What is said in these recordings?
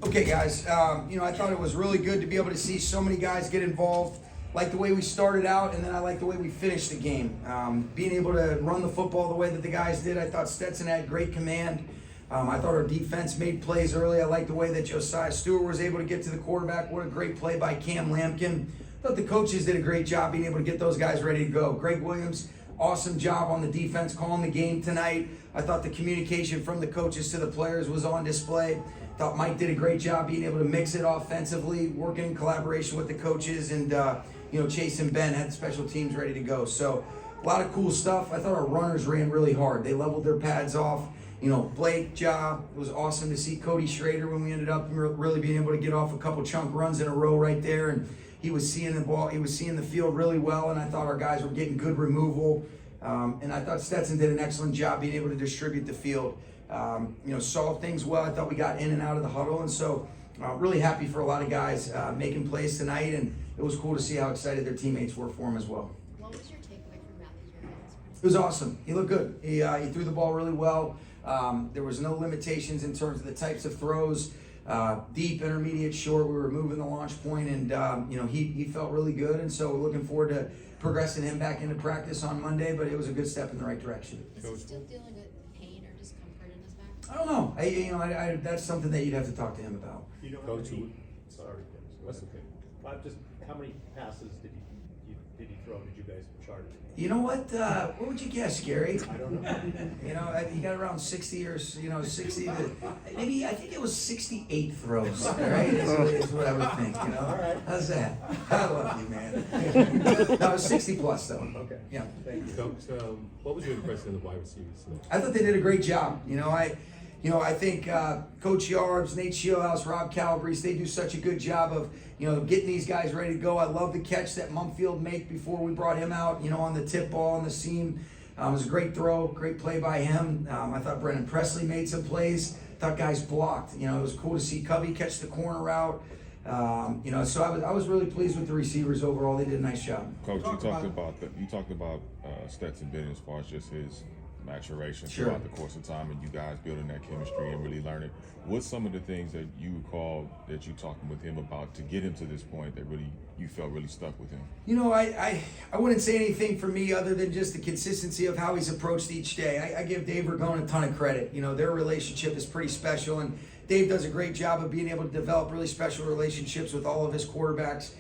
Okay, guys, I thought it was really good to be able to see so many guys get involved. Like the way we started out, and then I like the way we finished the game. Being able to run the football the way that the guys did, I thought Stetson had great command. I thought our defense made plays early. I like the way that Josiah Stewart was able to get to the quarterback. What a great play by Cam Lampkin. I thought the coaches did a great job being able to get those guys ready to go. Greg Williams, awesome job on the defense calling the game tonight. I thought the communication from the coaches to the players was on display. Thought Mike did a great job being able to mix it offensively, working in collaboration with the coaches, and Chase and Ben had the special teams ready to go. So a lot of cool stuff. I thought our runners ran really hard. They leveled their pads off. Blake, Ja, it was awesome to see Cody Schrader when we ended up really being able to get off a couple chunk runs in a row right there, and he was seeing the ball. He was seeing the field really well, and I thought our guys were getting good removal. And I thought Stetson did an excellent job being able to distribute the field. Saw things well. I thought we got in and out of the huddle, and so really happy for a lot of guys making plays tonight, and it was cool to see how excited their teammates were for him as well. What was your takeaway from Matthew Jones? It was awesome. He looked good. He threw the ball really well. There was no limitations in terms of the types of throws, deep, intermediate, short. We were moving the launch point, and he felt really good, and so we're looking forward to progressing him back into practice on Monday, but it was a good step in the right direction. Is he still feeling pain or discomfort in his back? I don't know. I that's something that you'd have to talk to him about. You know, Coach, sorry, that's okay. just how many passes did he throw? Did you guys chart? You know what? What would you guess, Gary? I don't know. He got around 60 or 60 to maybe. I think it was 68 throws. Right? Is what I would think. All right. How's that? I love you, man. That was 60 plus though. Okay. Yeah. Thank you. Coach, what was your impression of the wide receivers today? I thought they did a great job. I think Coach Yarbs, Nate Shieldhouse, Rob Calabrese, they do such a good job of, getting these guys ready to go. I love the catch that Mumfield made before we brought him out, on the tip ball on the seam. It was a great throw, great play by him. I thought Brendan Presley made some plays. Thought guys blocked. It was cool to see Covey catch the corner route. So I was really pleased with the receivers overall. They did a nice job. Coach, you talked about Stetson Bennett as far as just his maturation Sure. throughout the course of time, and you guys building that chemistry and really learning. What's some of the things that you recall that you talking with him about to get him to this point that really you felt really stuck with him? I wouldn't say anything for me other than just the consistency of how he's approached each day. I give Dave Ragone a ton of credit. Their relationship is pretty special, and Dave does a great job of being able to develop really special relationships with all of his quarterbacks.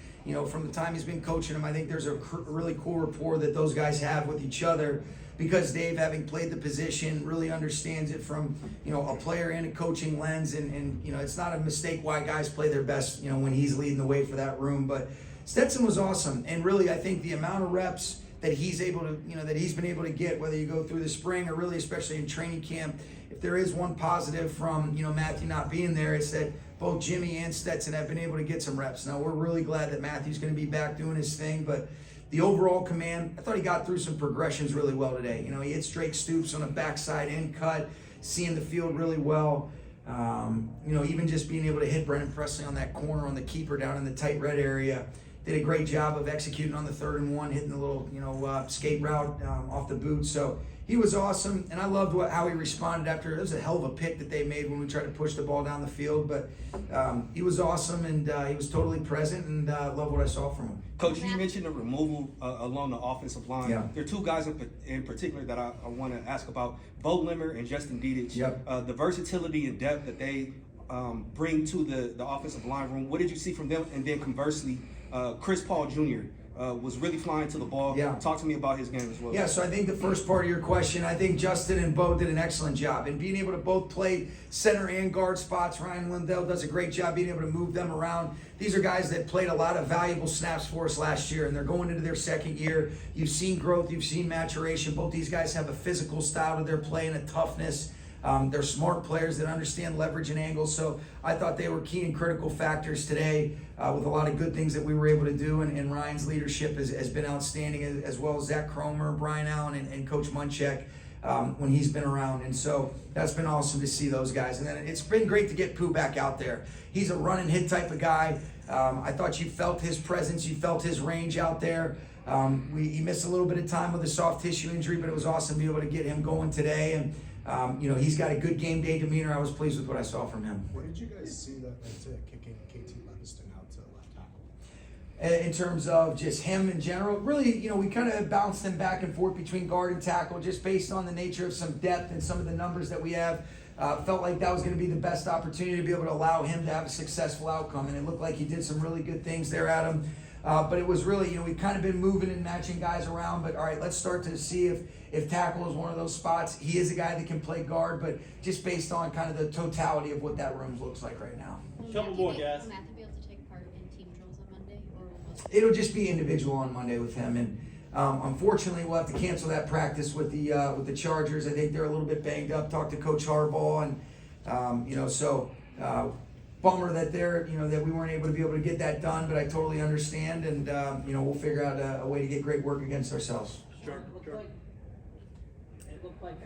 From the time he's been coaching them, I think there's a really cool rapport that those guys have with each other, because Dave, having played the position, really understands it from, a player and a coaching lens, and it's not a mistake why guys play their best, when he's leading the way for that room. But Stetson was awesome, and really I think the amount of reps that he's able to, that he's been able to get, whether you go through the spring or really especially in training camp, if there is one positive from, Matthew not being there, it's that both Jimmy and Stetson have been able to get some reps. Now, we're really glad that Matthew's going to be back doing his thing, but the overall command, I thought he got through some progressions really well today. He hit straight stoops on a backside end cut, seeing the field really well. Even just being able to hit Brendan Presley on that corner on the keeper down in the tight red area. Did a great job of executing on the 3rd and 1, hitting the little, skate route off the boot. So he was awesome, and I loved how he responded after. It was a hell of a pick that they made when we tried to push the ball down the field, but he was awesome, and he was totally present, and love what I saw from him. Coach, you mentioned the removal along the offensive line. Yeah. There are two guys in particular that I want to ask about, Bo Limmer and Justin Dedich. Yep. The versatility and depth that they bring to the offensive line room. What did you see from them? And then conversely, Chris Paul Jr. Was really flying to the ball. Yeah. Talk to me about his game as well. Yeah, so I think the first part of your question, I think Justin and Bo did an excellent job. And being able to both play center and guard spots, Ryan Lindell does a great job being able to move them around. These are guys that played a lot of valuable snaps for us last year, and they're going into their second year. You've seen growth, you've seen maturation. Both these guys have a physical style to their play and a toughness. They're smart players that understand leverage and angles, so I thought they were key and critical factors today with a lot of good things that we were able to do, and Ryan's leadership has been outstanding, as well as Zach Cromer, Brian Allen, and Coach Munchak when he's been around, and so that's been awesome to see those guys. And then it's been great to get Pooh back out there. He's a run and hit type of guy. I thought you felt his presence, you felt his range out there. He missed a little bit of time with a soft tissue injury, but it was awesome to be able to get him going today. And He's got a good game day demeanor. I was pleased with what I saw from him. What did you guys see that led to kicking KT Leviston out to left tackle? In terms of just him in general, really, we kind of bounced him back and forth between guard and tackle just based on the nature of some depth and some of the numbers that we have. Felt like that was going to be the best opportunity to be able to allow him to have a successful outcome, and it looked like he did some really good things there, Adam. But it was really, we've kind of been moving and matching guys around, but all right, let's start to see if tackle is one of those spots. He is a guy that can play guard, but just based on kind of the totality of what that room looks like right now. Couple more, guys. Will Matthew be able to take part in team drills on Monday, or will It'll just be individual on Monday with him, and unfortunately, we'll have to cancel that practice with the Chargers. I think they're a little bit banged up. Talked to Coach Harbaugh, and bummer that that we weren't able to get that done. But I totally understand, and we'll figure out a way to get great work against ourselves. Sure. It looked like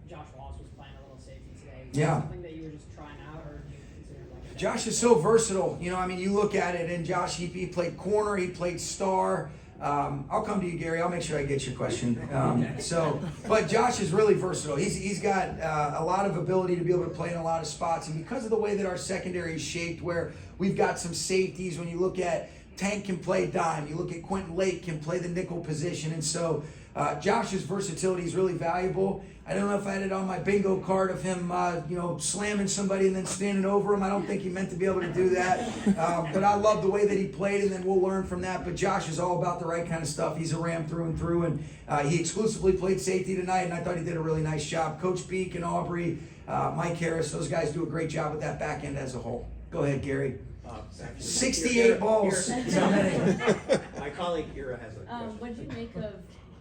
Josh Wallace was playing a little safety today. Was Yeah. that something that you were just trying out, or do you consider like a Josh is so versatile. You look at it, and Josh, he played corner, he played star. I'll come to you, Gary. I'll make sure I get your question. But Josh is really versatile. He's got a lot of ability to be able to play in a lot of spots, and because of the way that our secondary is shaped, where we've got some safeties. When you look at Tank can play dime, you look at Quentin Lake can play the nickel position, and so Josh's versatility is really valuable. I don't know if I had it on my bingo card of him, slamming somebody and then standing over him. I don't think he meant to be able to do that. But I love the way that he played, and then we'll learn from that. But Josh is all about the right kind of stuff. He's a Ram through and through, and he exclusively played safety tonight, and I thought he did a really nice job. Coach Beek and Aubrey, Mike Harris, those guys do a great job with that back end as a whole. Go ahead, Gary. 68 balls. My colleague Ira has a question. What did you make of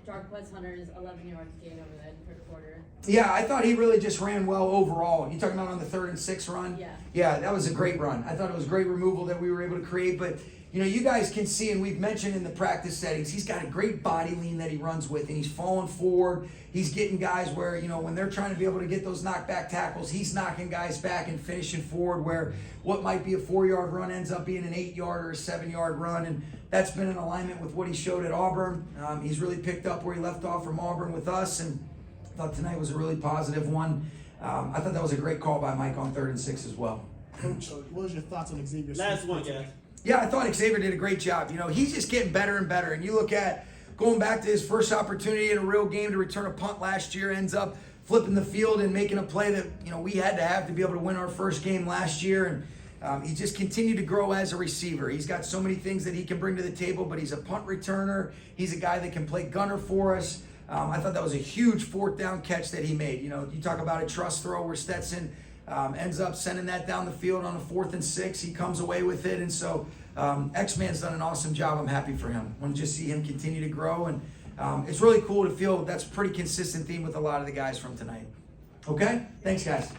Darquez Hunter's 11-yard gain over the third quarter? Yeah, I thought he really just ran well overall. You talking about on the 3rd and 6 run? Yeah. Yeah, that was a great run. I thought it was great removal that we were able to create. But, you guys can see, and we've mentioned in the practice settings, he's got a great body lean that he runs with, and he's falling forward. He's getting guys where, when they're trying to be able to get those knockback tackles, he's knocking guys back and finishing forward, where what might be a 4-yard run ends up being an 8-yard or a 7-yard run. And that's been in alignment with what he showed at Auburn. He's really picked up where he left off from Auburn with us, and I thought tonight was a really positive one. I thought that was a great call by Mike on 3rd and 6 as well. Coach, what was your thoughts on Xavier? Last Smith? one, guys. Yeah, I thought Xavier did a great job. He's just getting better and better. And you look at going back to his first opportunity in a real game to return a punt last year, ends up flipping the field and making a play that, we had to have to be able to win our first game last year. And he just continued to grow as a receiver. He's got so many things that he can bring to the table, but he's a punt returner. He's a guy that can play gunner for us. I thought that was a huge 4th down catch that he made. You talk about a trust throw where Stetson ends up sending that down the field on a 4th and 6. He comes away with it, and so X-Man's done an awesome job. I'm happy for him. I want to just see him continue to grow, and it's really cool to feel that's a pretty consistent theme with a lot of the guys from tonight. Okay? Thanks, guys.